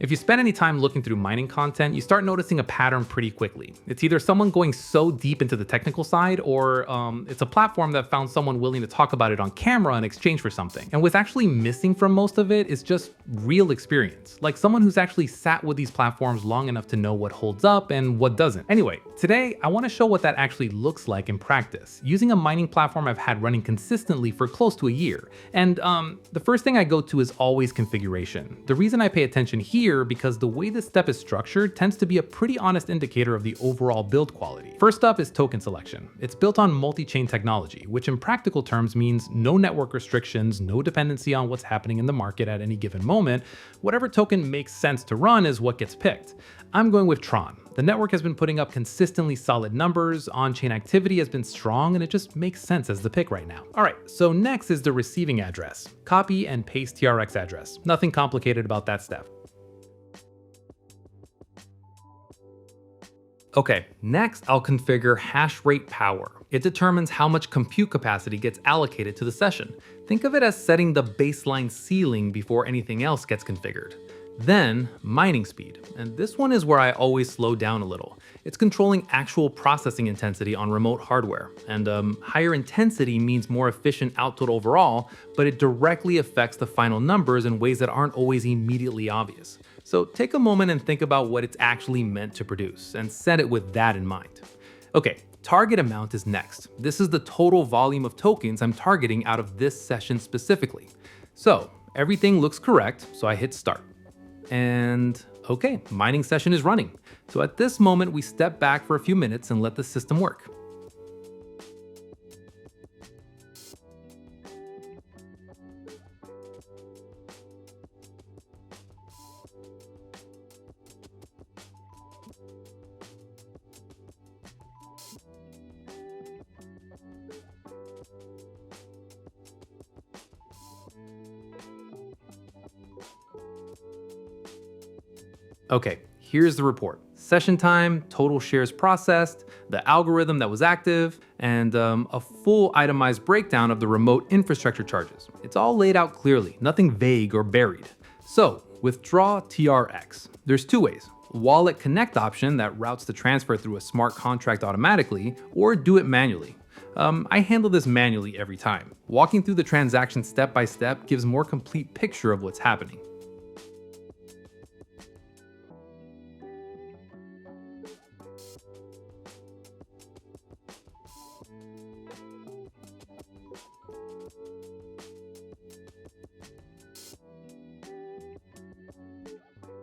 If you spend any time looking through mining content, you start noticing a pattern pretty quickly. It's either someone going so deep into the technical side, or it's a platform that found someone willing to talk about it on camera in exchange for something. And what's actually missing from most of it is just real experience, like someone who's actually sat with these platforms long enough to know what holds up and what doesn't. Anyway, today I want to show what that actually looks like in practice, using a mining platform I've had running consistently for close to a year. And the first thing I go to is always configuration. The reason I pay attention here because the way this step is structured tends to be a pretty honest indicator of the overall build quality. First up is token selection. It's built on multi-chain technology, which in practical terms means no network restrictions, no dependency on what's happening in the market at any given moment. Whatever token makes sense to run is what gets picked. I'm going with Tron. The network has been putting up consistently solid numbers, on-chain activity has been strong, and it just makes sense as the pick right now. All right, so next is the receiving address. Copy and paste TRX address. Nothing complicated about that step. Okay, next I'll configure hashrate power. It determines how much compute capacity gets allocated to the session. Think of it as setting the baseline ceiling before anything else gets configured. Then, mining speed, and this one is where I always slow down a little. It's controlling actual processing intensity on remote hardware, and higher intensity means more efficient output overall, but it directly affects the final numbers in ways that aren't always immediately obvious. So take a moment and think about what it's actually meant to produce, and set it with that in mind. Okay, target amount is next. This is the total volume of tokens I'm targeting out of this session specifically. So everything looks correct, so I hit start. And okay, mining session is running. So at this moment, we step back for a few minutes and let the system work. Okay, here's the report. Session time, total shares processed, the algorithm that was active, and a full itemized breakdown of the remote infrastructure charges. It's all laid out clearly, nothing vague or buried. So, withdraw TRX. There's two ways. Wallet connect option that routes the transfer through a smart contract automatically, or do it manually. I handle this manually every time. Walking through the transaction step by step gives a more complete picture of what's happening.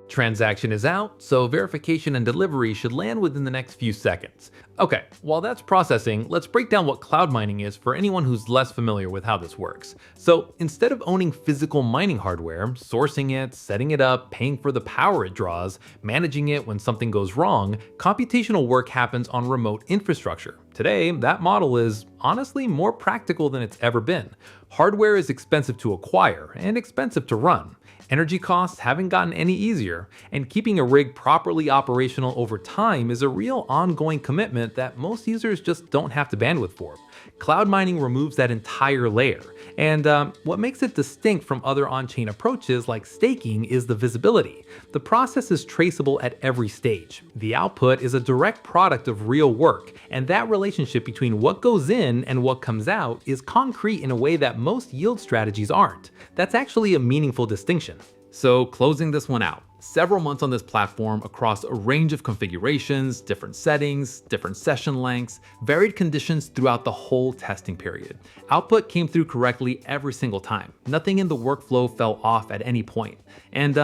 Transaction is out, so verification and delivery should land within the next few seconds. Okay, while that's processing, let's break down what cloud mining is for anyone who's less familiar with how this works. So instead of owning physical mining hardware, sourcing it, setting it up, paying for the power it draws, managing it when something goes wrong, computational work happens on remote infrastructure. Today, that model is honestly more practical than it's ever been. Hardware is expensive to acquire and expensive to run. Energy costs haven't gotten any easier, and keeping a rig properly operational over time is a real ongoing commitment that most users just don't have the bandwidth for. Cloud mining removes that entire layer, and what makes it distinct from other on-chain approaches like staking is the visibility. The process is traceable at every stage. The output is a direct product of real work, and that relationship between what goes in and what comes out is concrete in a way that most yield strategies aren't. That's actually a meaningful distinction. So closing this one out, several months on this platform across a range of configurations, different settings, different session lengths, varied conditions throughout the whole testing period. Output came through correctly every single time. Nothing in the workflow fell off at any point. And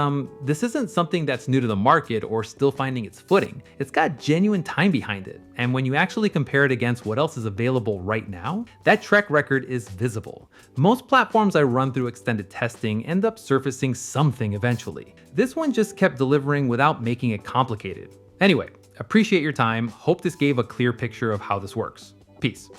this isn't something that's new to the market or still finding its footing. It's got genuine time behind it. And when you actually compare it against what else is available right now, that track record is visible. Most platforms I run through extended testing end up surfacing something eventually. This one just kept delivering without making it complicated. Anyway, appreciate your time. Hope this gave a clear picture of how this works. Peace.